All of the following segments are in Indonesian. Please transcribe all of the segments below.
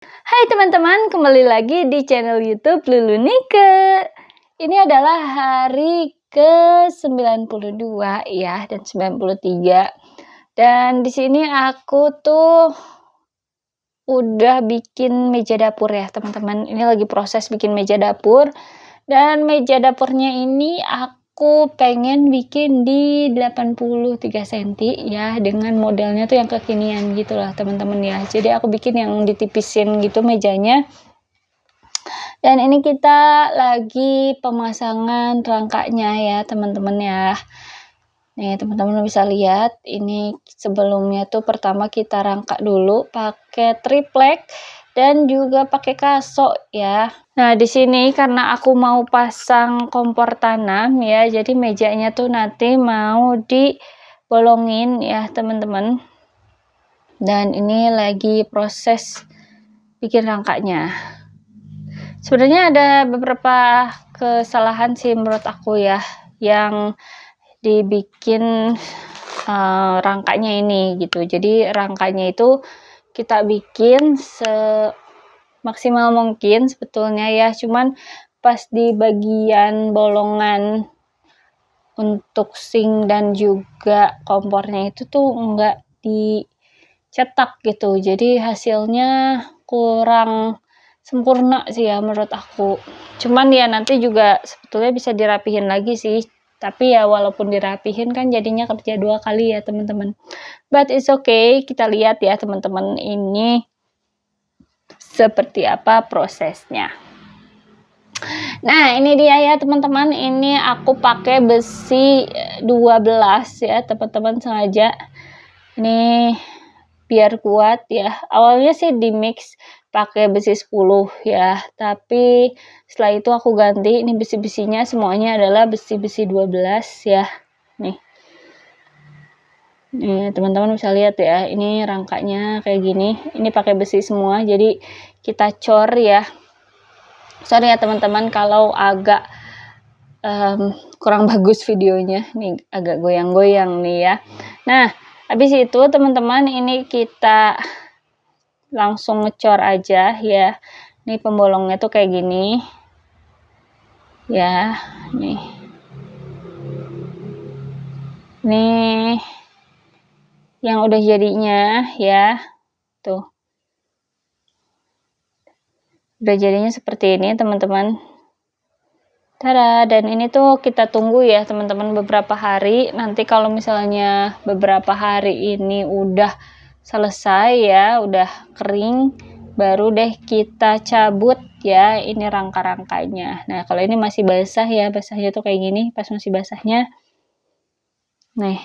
Hai teman-teman, kembali lagi di channel YouTube Lulu Nike. Ini adalah hari ke-92 ya dan 93. Dan di sini aku tuh udah bikin meja dapur ya, teman-teman. Ini lagi proses bikin meja dapur. Dan meja dapurnya ini aku pengen bikin di 83 cm ya, dengan modelnya tuh yang kekinian gitu lah teman-teman ya. Jadi aku bikin yang ditipisin gitu mejanya. Dan ini kita lagi pemasangan rangkanya ya teman-teman ya. Nih teman-teman bisa lihat, ini sebelumnya tuh pertama kita rangka dulu pakai triplek dan juga pakai kaso ya. Nah di sini karena aku mau pasang kompor tanam ya, jadi mejanya tuh nanti mau dibolongin ya teman-teman. Dan ini lagi proses bikin rangkanya. Sebenarnya ada beberapa kesalahan sih menurut aku ya, yang dibikin rangkanya ini gitu. Jadi rangkanya itu kita bikin semaksimal mungkin sebetulnya ya, cuman pas di bagian bolongan untuk sink dan juga kompornya itu tuh enggak dicetak gitu, jadi hasilnya kurang sempurna sih ya menurut aku. Cuman ya nanti juga sebetulnya bisa dirapihin lagi sih, tapi ya walaupun dirapihin kan jadinya kerja 2 kali ya teman-teman. But it's okay, kita lihat ya teman-teman ini seperti apa prosesnya. Nah ini dia ya teman-teman, ini aku pakai besi 12 ya teman-teman, sengaja ini biar kuat ya. Awalnya sih di mix pakai besi 10 ya, tapi setelah itu aku ganti, ini besi-besinya semuanya adalah besi-besi 12 ya. Nih teman-teman bisa lihat ya, ini rangkanya kayak gini, ini pakai besi semua, jadi kita cor ya. Sorry ya teman-teman kalau agak kurang bagus videonya, nih agak goyang-goyang nih ya. Nah habis itu teman-teman ini kita langsung ngecor aja ya. Ini pembolongnya tuh kayak gini ya, nih yang udah jadinya ya, tuh udah jadinya seperti ini teman-teman. Tada, dan ini tuh kita tunggu ya teman-teman beberapa hari. Nanti kalau misalnya beberapa hari ini udah selesai ya, udah kering, baru deh kita cabut ya ini rangka-rangkanya. Nah kalau ini masih basah ya, basahnya tuh kayak gini pas masih basahnya. Nih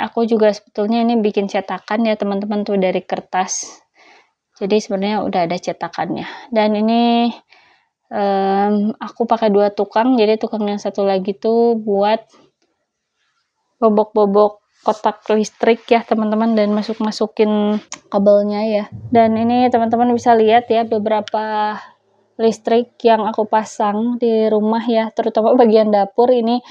aku juga sebetulnya ini bikin cetakan ya teman-teman tuh dari kertas, jadi sebenarnya udah ada cetakannya. Dan ini aku pakai 2 tukang, jadi tukang yang satu lagi tuh buat bobok-bobok kotak listrik ya teman-teman, dan masukin kabelnya ya. Dan ini teman-teman bisa lihat ya beberapa listrik yang aku pasang di rumah ya, terutama bagian dapur ini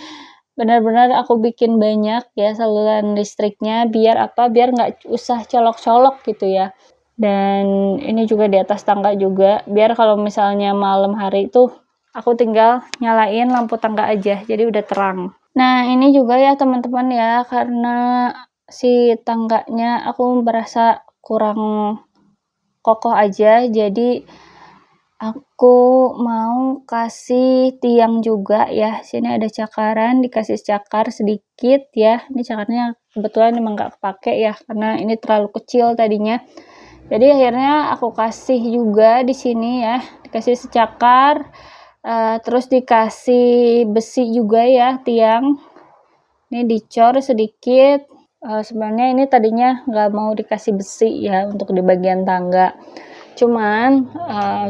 benar-benar aku bikin banyak ya saluran listriknya, biar apa, biar nggak usah colok-colok gitu ya. Dan ini juga di atas tangga juga, biar kalau misalnya malam hari itu aku tinggal nyalain lampu tangga aja, jadi udah terang. Nah ini juga ya teman-teman ya, karena si tangganya aku merasa kurang kokoh aja, jadi aku mau kasih tiang juga ya. Sini ada cakaran, dikasih cakar sedikit ya. Ini cakarnya kebetulan emang nggak kepake ya, karena ini terlalu kecil tadinya. Jadi akhirnya aku kasih juga di sini ya, dikasih secakar, terus dikasih besi juga ya, tiang. Ini dicor sedikit. Sebenarnya ini tadinya nggak mau dikasih besi ya untuk di bagian tangga. Cuman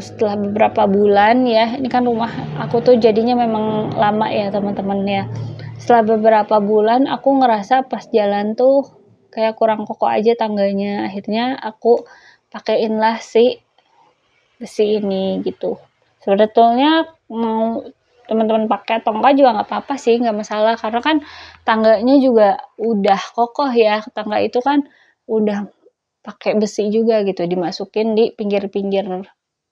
setelah beberapa bulan ya, ini kan rumah aku tuh jadinya memang lama ya teman-teman ya. Setelah beberapa bulan aku ngerasa pas jalan tuh kayak kurang kokoh aja tangganya. Akhirnya aku pakein lah si besi ini gitu. Sebetulnya mau teman-teman pakai atau enggak juga nggak apa-apa sih, nggak masalah, karena kan tangganya juga udah kokoh ya. Tangga itu kan udah pakai besi juga gitu, dimasukin di pinggir-pinggir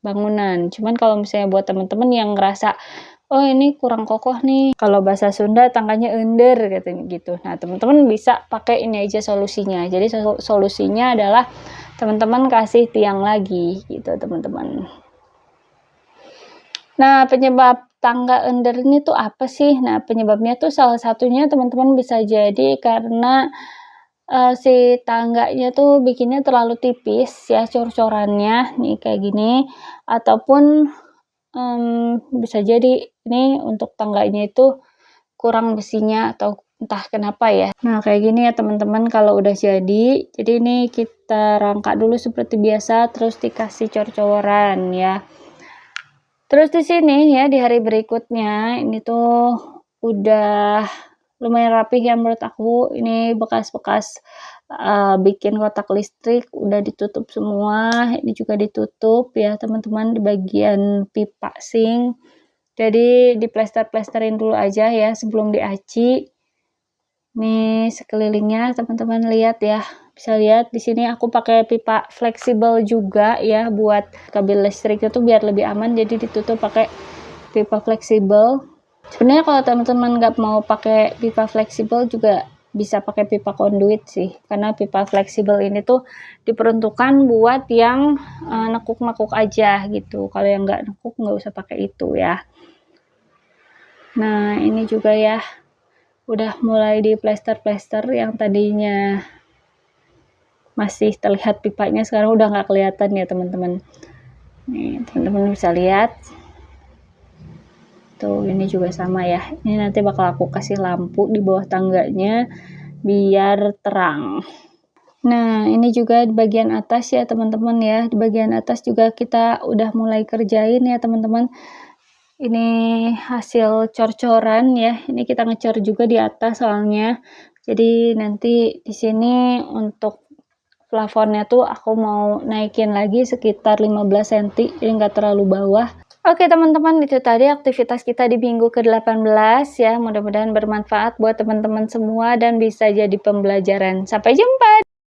bangunan. Cuman kalau misalnya buat teman-teman yang ngerasa, oh ini kurang kokoh nih, kalau bahasa Sunda tangganya ender katanya gitu. Nah teman-teman bisa pakai ini aja solusinya. Jadi solusinya adalah teman-teman kasih tiang lagi gitu teman-teman. Nah penyebab tangga ender ini tuh apa sih? Nah penyebabnya tuh salah satunya teman-teman bisa jadi karena si tangganya tuh bikinnya terlalu tipis ya cor-corannya nih kayak gini, ataupun bisa jadi ini untuk tangganya itu kurang besinya atau entah kenapa ya. Nah kayak gini ya teman-teman kalau udah jadi ini kita rangka dulu seperti biasa, terus dikasih cor-coran ya. Terus di sini ya di hari berikutnya ini tuh udah lumayan rapih ya menurut aku. Ini bekas-bekas bikin kotak listrik udah ditutup semua. Ini juga ditutup ya teman-teman di bagian pipa sink. Jadi diplester-plesterin dulu aja ya sebelum diaci. Nih sekelilingnya teman-teman lihat ya. Bisa lihat di sini aku pakai pipa fleksibel juga ya buat kabel listrik itu biar lebih aman, jadi ditutup pakai pipa fleksibel. Sebenarnya kalau teman-teman nggak mau pakai pipa fleksibel juga bisa pakai pipa konduit sih, karena pipa fleksibel ini tuh diperuntukkan buat yang nekuk-nekuk aja gitu. Kalau yang nggak nekuk nggak usah pakai itu ya. Nah ini juga ya udah mulai di plester-plester, yang tadinya masih terlihat pipanya sekarang udah nggak kelihatan ya teman-teman. Nih teman-teman bisa lihat tuh, ini juga sama ya. Ini nanti bakal aku kasih lampu di bawah tangganya biar terang. Nah ini juga di bagian atas ya teman-teman ya, di bagian atas juga kita udah mulai kerjain ya teman-teman. Ini hasil cor-coran ya, ini kita ngecor juga di atas soalnya. Jadi nanti di sini untuk plafonnya tuh aku mau naikin lagi sekitar 15 cm, jadi nggak terlalu bawah. Oke teman-teman, itu tadi aktivitas kita di minggu ke-18 ya. Mudah-mudahan bermanfaat buat teman-teman semua dan bisa jadi pembelajaran. Sampai jumpa!